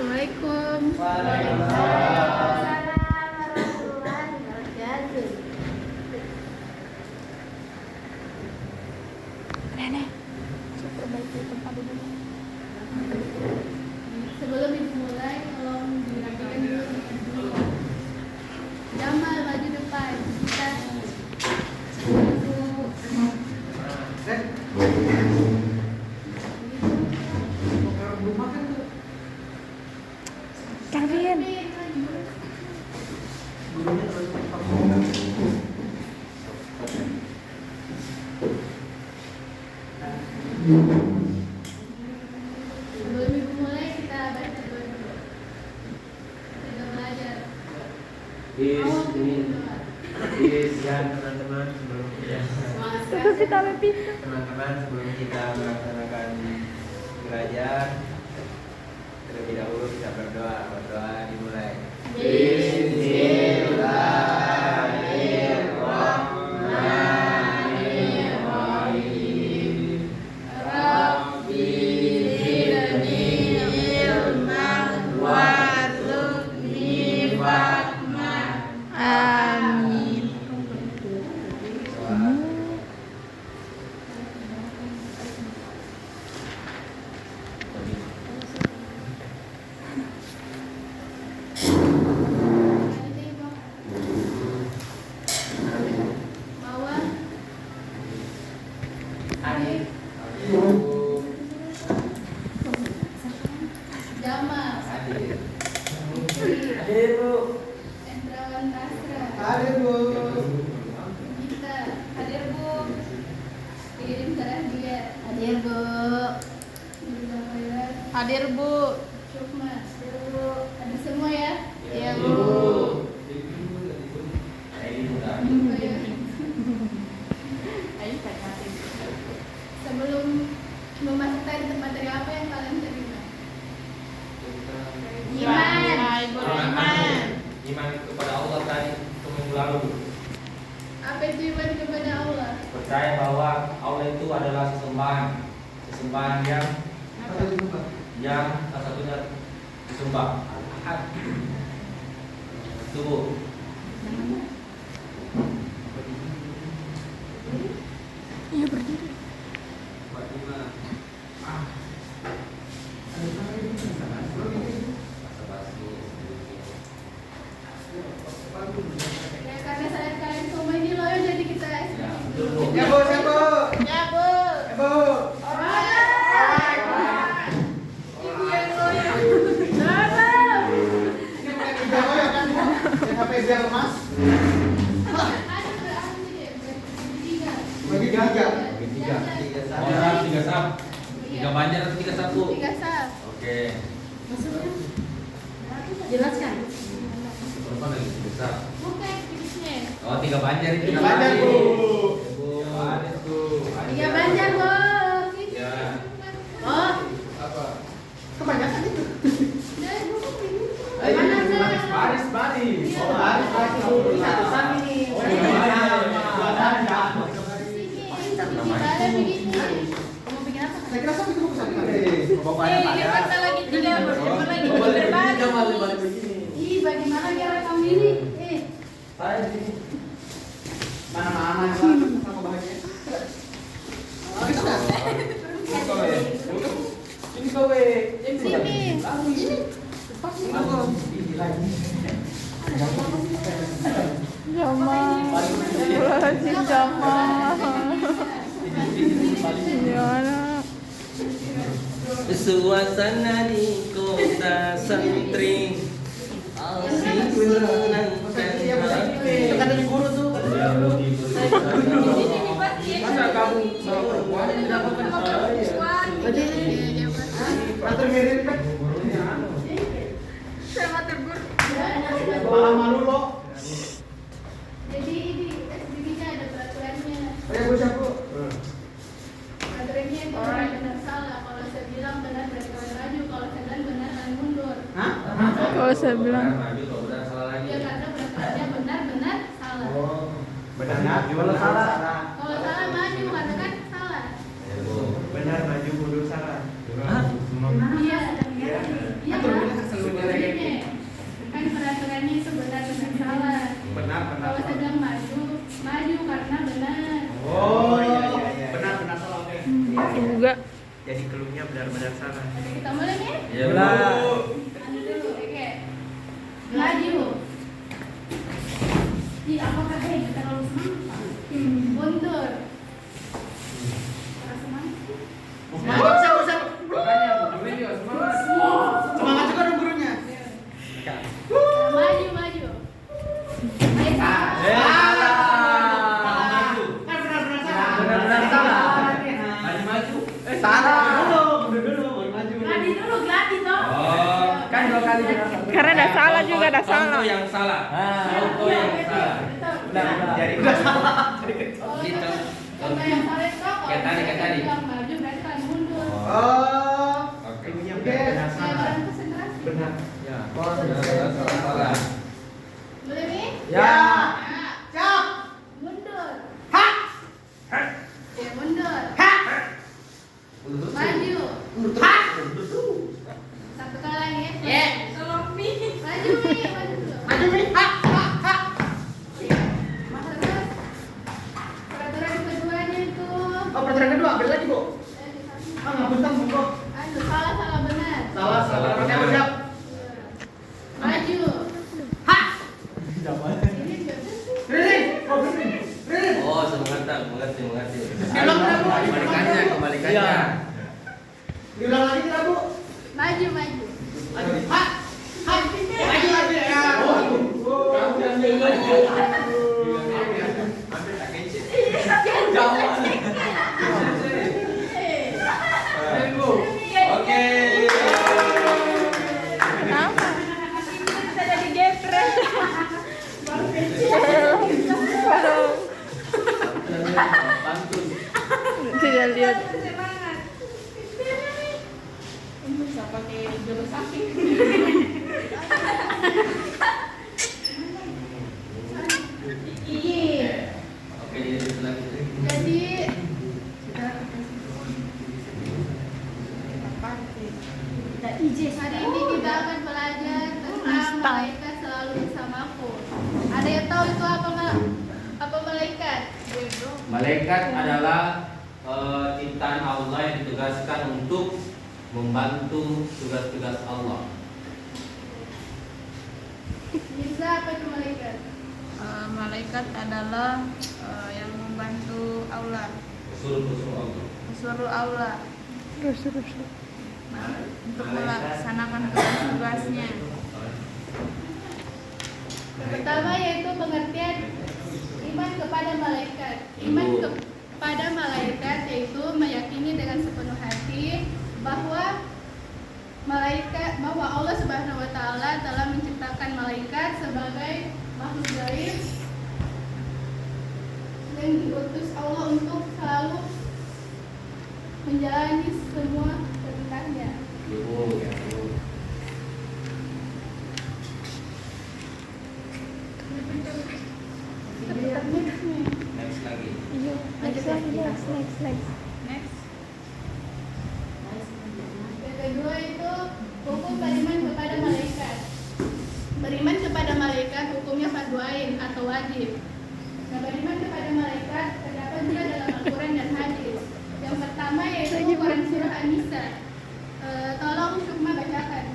Assalamualaikum. Waalaikumsalam warahmatullahi wabarakatuh. Nenek, perbaiki tempat duduk. Sebelum dimulai, tolong dirapikan dulu. Jamal maju depan. Kita Kevin. sebelum dimulai kita baca doa dulu. Kita belajar. Awal berdoa. Ya teman-teman sebelum kita melaksanakan belajar terlebih dahulu kita berdoa dimulai. Bismillahirrahmanirrahim. Rabbi zidni ilman warzuqni fahma. Amin. Bawah. Jamal. Endrawan Tasra. Kita hadir Bu. Kirim darah dia. Hadir, Bu. Juga Khairat. Hadir, Bu. Syukma. Hadir Bu. Ada semua ya? Iya, Bu. Ayo kasih. Sebelum memasukkan tempat dari apa yang kalian terima? Iman. Ibu Iman. Iman kepada Allah tadi untuk minggu lalu. Apa itu iman kepada Allah? Percaya bahwa Allah itu adalah sesembahan yang salah satunya disembah. Ahad. Tubuh. Iya, berdiri. Ya karena saya kalian semua ini loh jadi kita Ya, Bu, siapa? Ya, Bu. Ibu yang loyal. Ada berapa sih? Bertiga. Orang 3 sap. 3 banjar atau 3 satu? 3 sab. Oke. Jelaskan. Berapa lagi 3 sap? Bukan jenisnya. Oh, 3 banjar itu. 3 banjar, Bu. Bu. Ada tuh. 3 banjar, Bu. Ya. Oh, Apa? kebanyakan itu. Dari buku ini. Ayo, Mana baris. Iya. Satu satu nih. Oh, iya. Ada begini. Mau bikin apa? Saya kira sampai itu bisa Dia kata lagi 3, berapa lagi? Berbagi. Ih, bagaimana dia rekam ini? mana sama bahagia. Ini kowe. Sini. Jamal. Astagfirullahaladzim, Jamal. Gimana? Suasana di kota santri Itu kan dari guru tuh. Masa kamu sama perempuan yang didapatkan saya? Matur mirip kan? Sama tegur. Malah malu lo. Jadi ini SDG-nya ada peraturannya. Saya bocah Bu. Peraturannya itu benar salah. Kalau saya bilang benar berarti kalian maju. Kalau saya bilang benar kalian mundur. Hah? Kalau saya bilang maju kalau udah salah lagi. Ya karena peraturannya benar salah. Benar gimana salah? Kalau salah maju, katakan salah. Ya, Bu. Benar maju mundur salah. Hah? Iya. Iya kan? Jadi keluhnya benar-benar salah. Oke, kita mulai nih. Ya, Anu dulu, oke. Maju. Ih, apakah ini terlalu semangat? Mundur. Terlalu semangat sih. Makanya Bu Dewi juga semangat. Semangat juga dong gurunya. Maju, maju. Ayo, Kan benar-benar salah. Benar-benar salah. maju. Salah. Mundur dulu, baru maju. gladi dulu, gladi toh. Oh. Kan 2 kali juga. Karena ada salah juga, ada salah. Contoh yang salah. Contoh yang salah. Benar, jadi Udah salah. Gitu. Contoh yang salah itu kok. Kayak tadi, kayak tadi. Yang maju berarti kan mundur. Oh. Oke. keluhnya Oke. benar-benar Saya salah. barang konsentrasi. Benar. Ya. Salah. Boleh nih? Ya. Ya. Siap. Mundur. Ha. Ya, mundur. Ha. Maju. Ha. Satu kali lagi ya. Ya. Tolong Mi. Maju Mi, maju dulu. Maju Mi. Ha. Ha. Ha. Masa terus. Peraturan keduanya itu. Oh, peraturan kedua, balik lagi, Bu. Ah, nggak bentar, Bu. Aduh, salah benar. Salah, salah. Oke, Bu, siap. Maju. Ha. Ini juga sih. Rin. Oh, Rin. Rin. Oh, semangat, mengerti. Diulang tidak, Bu? Kembalikannya. Diulang lagi tidak, Bu? Maju, maju. Maju. Ha. Ha. Maju lagi ya. Oke. Kenapa? Kita jadi gepre. Pantun. Tidak lihat. Semangat. Ini bisa pakai jurus samping. Iya. Oke, jadi selanjutnya. Jadi hari ini kita akan belajar tentang malaikat selalu bersamaku. Ada yang tahu itu apa apa malaikat? Malaikat adalah ciptaan Allah yang ditugaskan untuk membantu tugas-tugas Allah. Bisa apa itu malaikat? Malaikat adalah yang membantu Allah, Usul Allah. suruh Allah Terus. untuk melaksanakan tugas-tugasnya. Yang pertama yaitu pengertian iman kepada malaikat. Iman kepada malaikat yaitu meyakini dengan sepenuh hati bahwa Allah Subhanahu wa taala telah menciptakan malaikat sebagai makhluk gaib yang diutus Allah untuk selalu menjalani semua perintahnya. Next lagi. Iya. Next. Next, Yang kedua itu hukum beriman kepada malaikat. Beriman kepada malaikat hukumnya fardu ain atau wajib. Nah, beriman kepada malaikat terdapat juga dalam Al-Quran dan hadis. Yang pertama yaitu Quran surah An-Nisa. Tolong Syukma bacakan.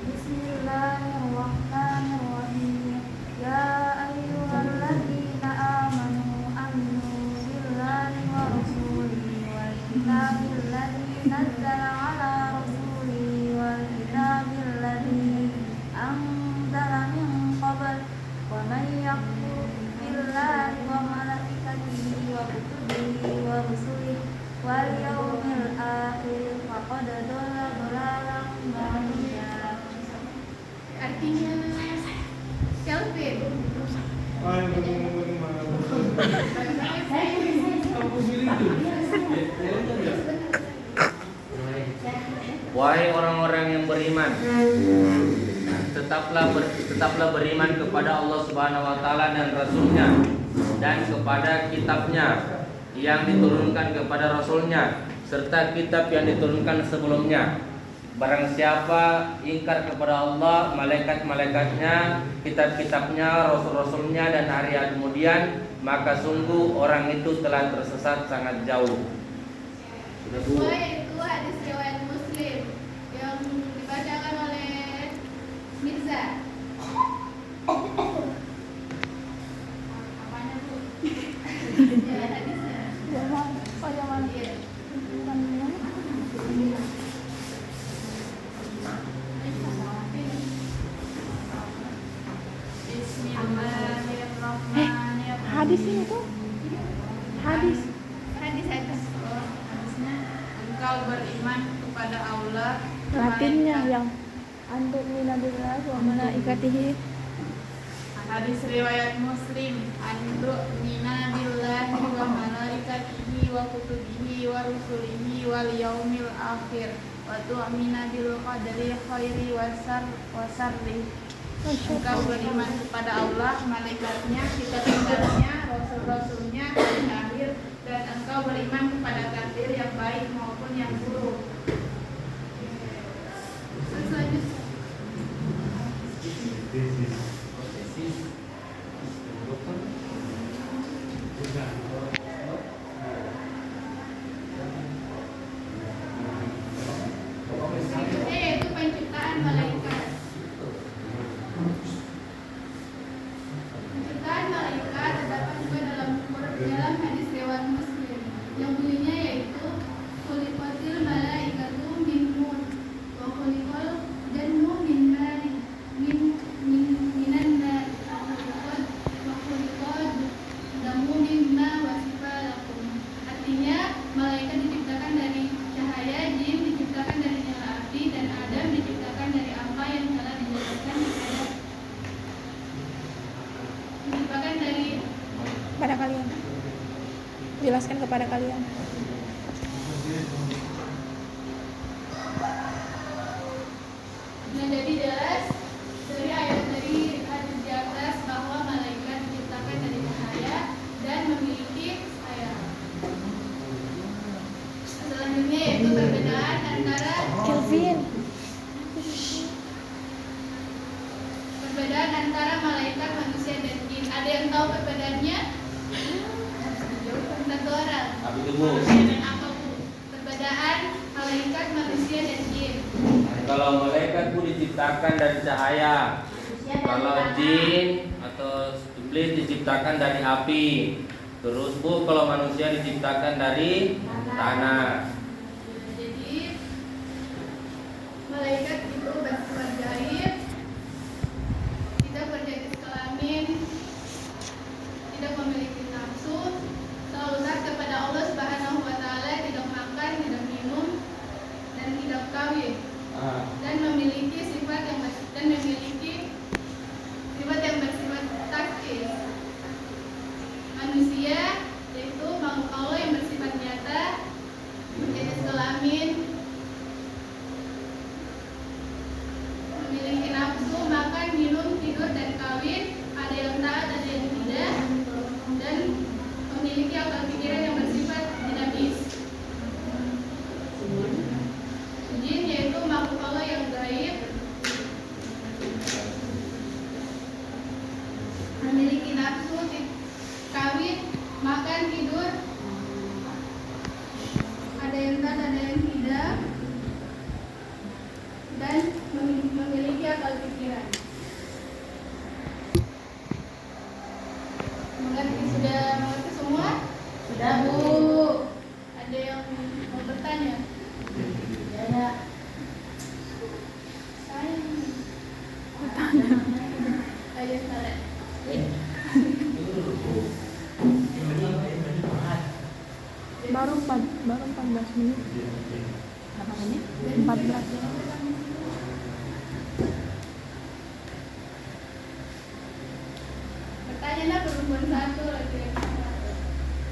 Bismillahirrahmanirrahim. Ya ayyuhalladzina amanu aminu billahi wa rasulihi wal kitabil ladzi nazzala ala rasulihi wal kitabil ladzi anzala min qabl wa man yakfur billahi wa malaikatihi wa kutubihi wa rusulihi wal yawmil akhir faqad dhalla dhalalan ba'ida. Artinya Kelvin. Wahai orang-orang yang beriman, tetaplah beriman kepada Allah Subhanahu wa taala dan Rasulnya, dan kepada kitabnya yang diturunkan kepada Rasulnya, serta kitab yang diturunkan sebelumnya. Barang siapa ingkar kepada Allah, malaikat-malaikatnya, kitab-kitabnya, rasul-rasulnya, dan hari kemudian, maka sungguh orang itu telah tersesat sangat jauh. Sudah Bu. Kedua yaitu hadis riwayat Muslim yang dibacakan oleh Mirza. Apanya Bu? Ya, hadisnya. Yang mana? Oh, yang mana? Iya. Bukan yang mana? Bismillahirrahmanirrahim. Hadis ini tuh. Hadis. Hadis. Hadisnya, engkau beriman kepada Allah, Latinnya malaikat. yang antum minabillah wa malaikatihi. Hadis riwayat Muslim, antu mina billahi wa malaikatihi wa kutubihi wa rusulihi wal yaumil akhir wa tu'mina bil qadari khairi wa sarri. Engkau beriman kepada Allah, malaikatnya, kitab-kitabnya, rasul-rasulnya, hari akhir, dan engkau beriman kepada takdir yang baik maupun yang buruk. Selanjutnya. Selanjutnya yaitu penciptaan malaikat. Penciptaan malaikat terdapat juga dalam hadis riwayat Muslim yang bunyinya yaitu khuliqatil malaikatu min nur wa khuliqal jannu min nari minan nar wa khuliqal damu mimma wasifa lakum. Artinya malaikat diciptakan dari cahaya, jin diciptakan dari nyala api, dan Adam diciptakan dari apa yang telah dijelaskan diciptakan dari Pada kalian. Jelaskan kepada kalian. Nah, jadi jelas dari hadis di atas bahwa malaikat diciptakan dari cahaya dan memiliki sayap. Selanjutnya yaitu perbedaan antara malaikat, manusia, dan jin. Ada yang tahu perbedaannya? Satu orang. Apa itu Bu? Apa Bu? Perbedaan malaikat, manusia, dan jin. Kalau malaikat Bu diciptakan dari cahaya. Kalau jin atau iblis diciptakan dari api. Terus Bu, kalau manusia diciptakan dari tanah. Jadi malaikat itu bersifat gaib, tidak berjenis kelamin, tidak memiliki nafsu, selalu taat kepada Allah Subhanahu wa taala, tidak makan, tidak minum, dan tidak kawin, dan memiliki sifat yang bersifat taktis. Manusia yaitu makhluk Allah yang bersifat nyata, berjenis kelamin, memiliki nafsu, makan, minum, tidur, dan kawin, ada yang taat, ada yang tidak, dan memiliki akal pikiran yang bersifat dinamis. Jin yaitu makhluk Allah yang gaib, memiliki nafsu, kawin, makan, tidur, ada yang taat, ada yang tidak, dan memiliki akal pikiran. Sudah mengerti semua? Sudah Bu. Ada yang mau bertanya? Ya. Saya bertanya. Ayo salah. Baru 14 menit. Berapa menit? 14. Bertanya perempuan satu lagi.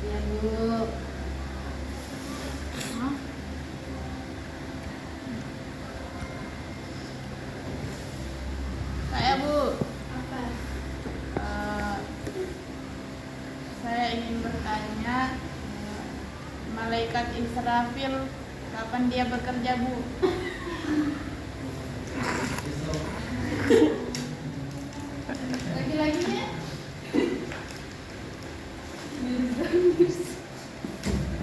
Ya Bu. Saya Bu, Apa? saya ingin bertanya, malaikat Israfil kapan dia bekerja Bu? Lagi-laginya?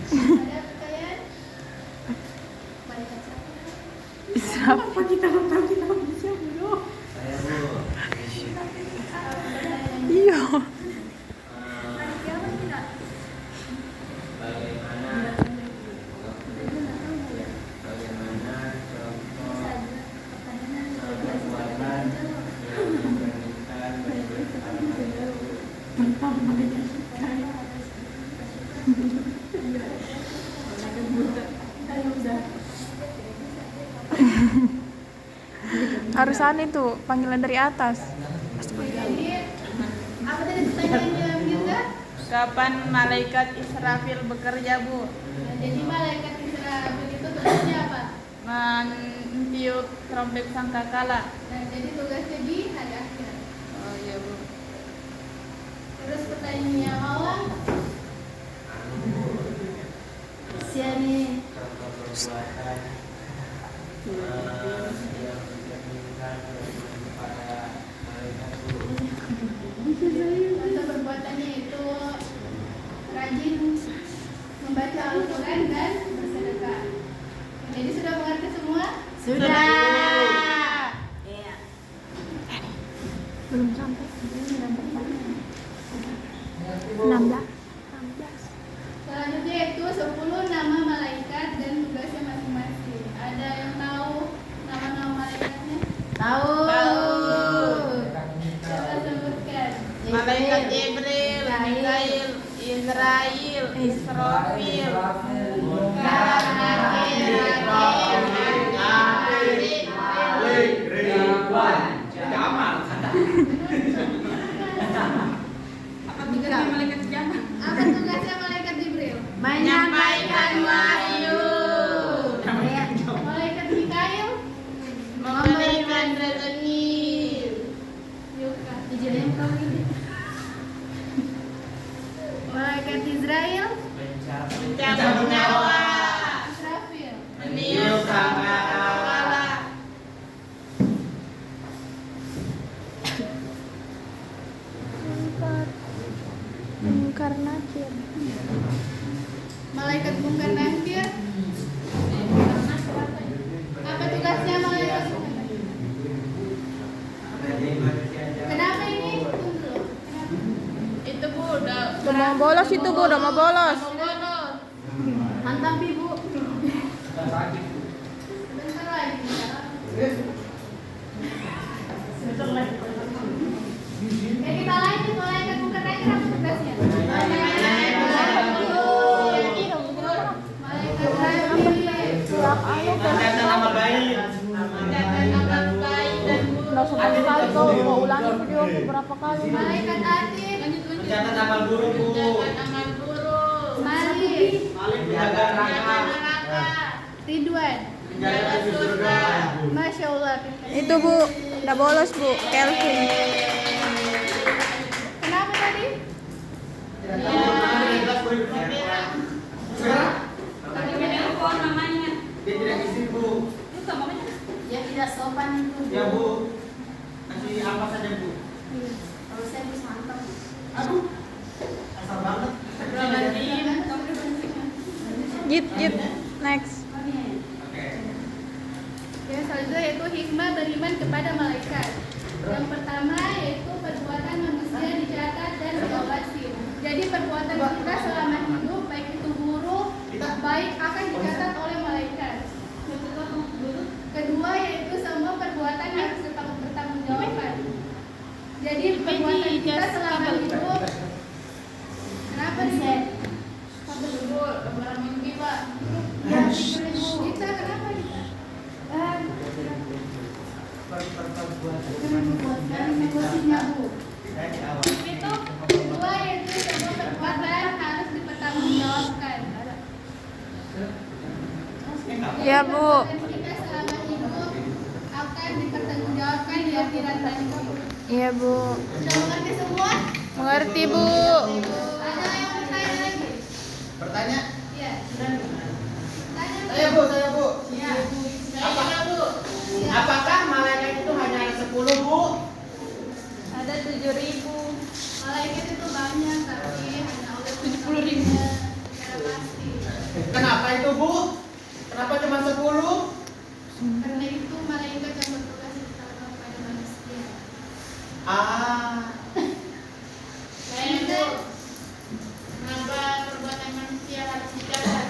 Ada pertanyaan? Apa kita nggak tahu kita bisa bro? Saya Bu. Iya. Bagaimana contoh perbuatan yang memberikan Harus aneh tuh panggilan dari atas. Jadi apa tadi pertanyaannya kita? Kapan malaikat Israfil bekerja, Bu? Nah, jadi malaikat Israfil itu tugasnya apa? Mentiup trompet sangkakala. Nah, jadi tugasnya di hari akhir. Oh iya, Bu. Terus pertanyaannya awal. Siani. contoh perbuatan yang dicerminkan kepada malaikat Contoh perbuatannya itu rajin membaca Al-Quran dan bersedekah. Jadi sudah mengerti semua? Sudah. Belum sampai. 16. Selanjutnya itu 10 nama malaikat dan tugasnya masing-masing. Ada yang tahu nama-nama malaikatnya? Tahu. Coba sebutkan. Malaikat Jibril, Mikail, Israel, Israfil, Munkar, Nakir, Apa tugasnya malaikat Jibril? menyampaikan wahyu, Malaikat Mikail? memberikan rezeki, Yuka. Malaikat Israel? mencabut nyawa, Israfil. meniup sangkakala. Mungkar nakir. Malaikat Munkar Nakir? Apa tugasnya malaikat Munkar Nakir? Kenapa ini? Tunggu. Kenapa? Itu, Bu, udah Udah mau bolos itu Bu, udah mau bolos. mau bolos. Hantam ibu. Bentar lagi. Kita lanjut malaikat Munkar Nakir apa tugasnya? Malaikat Ternyata nama baik. Mencatat amal baik dan buruk. Udah 10 kali kau mau ulangi video beberapa kali. Malaikat Atin. Ternyata nama buruk Bu. Mencatat amal buruk. Malik. Malik penjaga neraka. Neraka. Ridwan. Penjaga di surga. Masya Allah. Itu Bu, udah bolos Bu, Kelvin. Kenapa tadi? Dia tidak isi Bu. Ya tidak sopan itu. Ya Bu. Kasih apa saja Bu. Kalau saya bisa mantap. Aduh. Asal banget. Git, next. Oke. Yang selanjutnya yaitu hikmah beriman kepada malaikat. Yang pertama yaitu perbuatan manusia dicatat dan diawasi. Jadi perbuatan kita selama hidup baik itu buruk, baik akan dicatat oleh malaikat. Kedua yaitu semua perbuatan harus bertanggungjawabkan. Jadi perbuatan kita selama hidup. Kenapa sih? Bu, lebaran mimpi, Pak. Ya, kita kenapa kita? Negosinya Bu. Itu kedua yaitu semua perbuatan harus dipertanggungjawabkan. Ya Bu. Dan kita selama hidup akan dipertanggungjawabkan di akhirat nanti. Iya Bu. Sudah mengerti semua? Mengerti Bu. Ada yang bertanya lagi? Bertanya? Iya. Tanya. Saya Bu, saya Bu. Ya. Saya Bu. Apakah malaikat itu hanya ada 10 Bu? Ada 7.000. Malaikat itu banyak tapi hanya Allah 70.000. Secara pasti. Kenapa itu Bu? Kenapa cuma 10? Karena itu malaikat yang bertugas kepada manusia. Saya itu kenapa perbuatan manusia harus dicatat?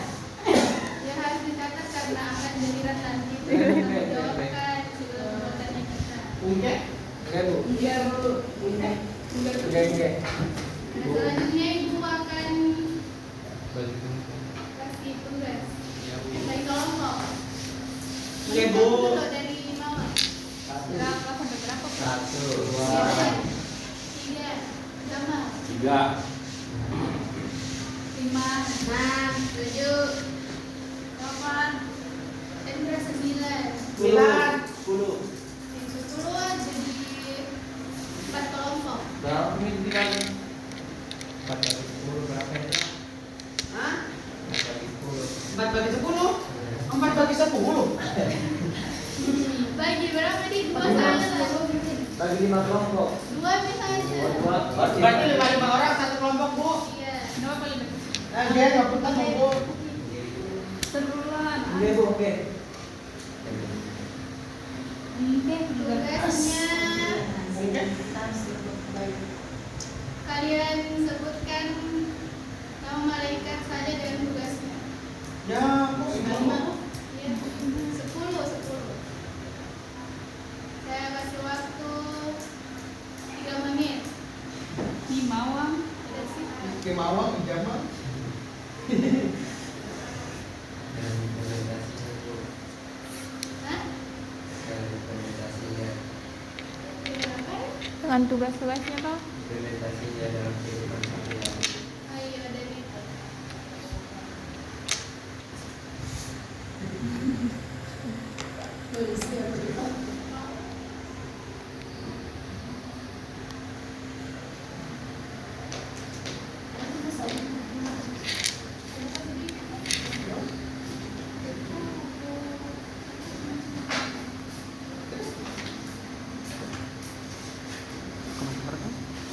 Ya harus dicatat karena akan dilihat nanti menjawabkan segala perbuatan yang kita. Nah, selanjutnya ibu akan kasih tugas dari kelompok. Menghitung dulu dari bawah. Berapa sampai berapa? 1, 2, 3, sama. 3, 5, 6, 7, 8, dan berapa 9. 10. Yang 10 jadi 4 kelompok. berapa menit dikali? 4 kali 10 berapa ya? 4 kali 10. 4 bagi 10. 4 bagi 10. Bagi berapa nih? 2 saja. Bagi 5 kelompok. 2 bisa aja. 2, Berarti 5 orang satu kelompok, Bu. Iya. Dia nggak punten, Bu. Serulan. Iya Bu, oke. Tugasnya kalian sebutkan nama malaikat saja dan tugasnya. Ya, Bu, gimana? Ya, 10. Saya kasih waktu 3 menit. Di Mawang. Tidak sih? Kemauan ijaman. Dan implementasinya Bu. Hah? Dan implementasinya. Berapa? Dengan tugas-tugasnya toh. Implementasinya dalam kehidupan sehari-hari. Ayo dari itu.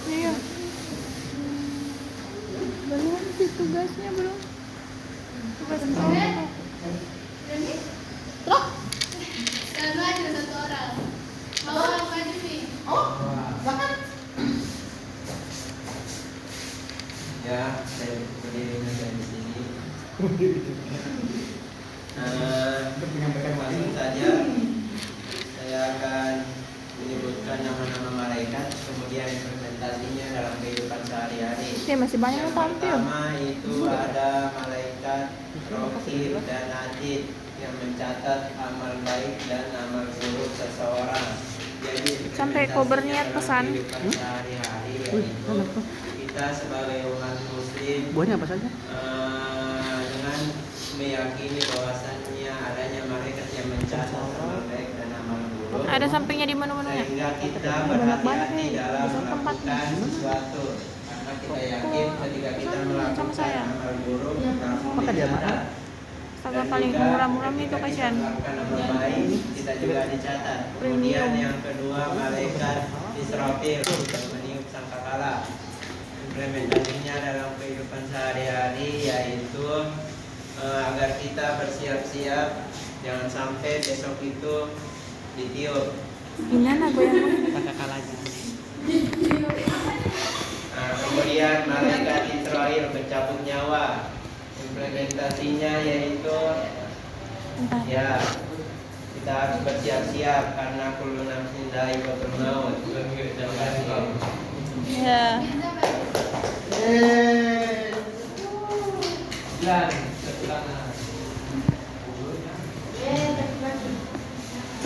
Iya. Belum sih tugasnya belum. Tugas kelompok. Berani? Selalu aja satu orang. Mau apa aja nih? Oh, silakan. Ya, saya berdirinya dari sini. Menyampaikan Langsung saja saya akan menyebutkan nama-nama malaikat, kemudian implementasinya dalam kehidupan sehari-hari. Dia masih banyak yang Yang tampil. pertama itu ada malaikat Rokib dan Atid yang mencatat amal baik dan amal buruk seseorang. Jadi Sampai kober niat pesan. kehidupan sehari-hari yaitu kita sebagai umat muslim Buahnya apa saja? dengan meyakini bahwasannya adanya malaikat yang mencatat amal baik dan amal buruk, Ada sampingnya di menu-menunya. sehingga kita Banyak banget berhati-hati nih. dalam Bisa tempatnya. melakukan sesuatu karena kita yakin ketika kita Sama melakukan saya. amal buruk langsung Maka dia dicatat. marah. Astaga, Dan paling juga murah-murah itu ketika kita kasihan. melakukan amal baik kita juga dicatat. Kemudian yang kedua malaikat Israfil yang meniup sangkakala. Implementasinya dalam kehidupan sehari-hari yaitu agar kita bersiap-siap jangan sampai besok itu ditiup. Ini anak goyang-goyang. Pakai kalanya. Kemudian malaikat Israel pencabut nyawa. Implementasinya yaitu Bentar. ya kita harus bersiap-siap karena kullu nafsin dha'iqatul maut. Ya. Dan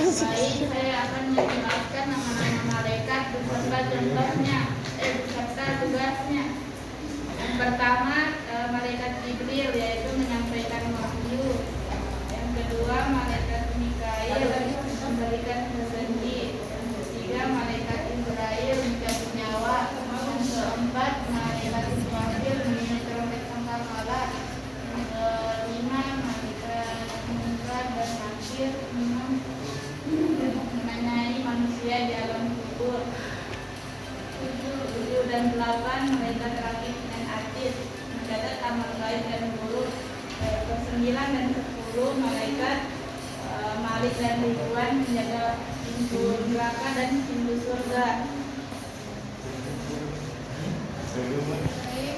Baik, saya akan menjelaskan nama-nama malaikat beserta contohnya, beserta tugasnya. Yang pertama, malaikat Jibril yaitu menyampaikan wahyu. Yang kedua, malaikat Mikail memberikan rezeki. Yang ketiga, malaikat Israel mencabut nyawa. Yang keempat, malaikat Israel meniup trompet sangkakala. Yang kelima, malaikat Munkar dan Nakir menanyai manusia di alam kubur. 7 dan 8 malaikat Raqib dan Atid mencatat amal baik dan buruk. 9 dan 10 malaikat Malik dan Ridwan menjaga pintu neraka dan pintu surga. Baik.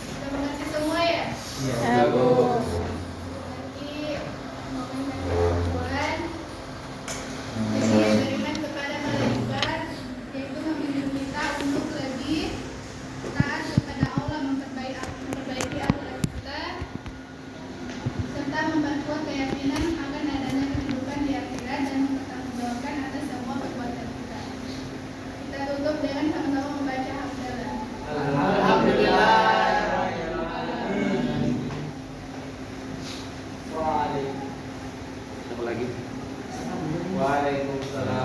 Sudah mengerti semua ya? Ya, Bu. Nanti mohon kesimpulan. Jadi beriman kepada malaikat yaitu membimbing kita untuk lebih taat kepada Allah, memperbaiki akhlak kita, serta memperkuat keyakinan akan adanya kehidupan di akhirat dan mempertanggungjawabkan atas semua perbuatan kita. Kita tutup dengan sama-sama membaca hamdalah. Alhamdulillah. Apa lagi? Waalaikumsalam.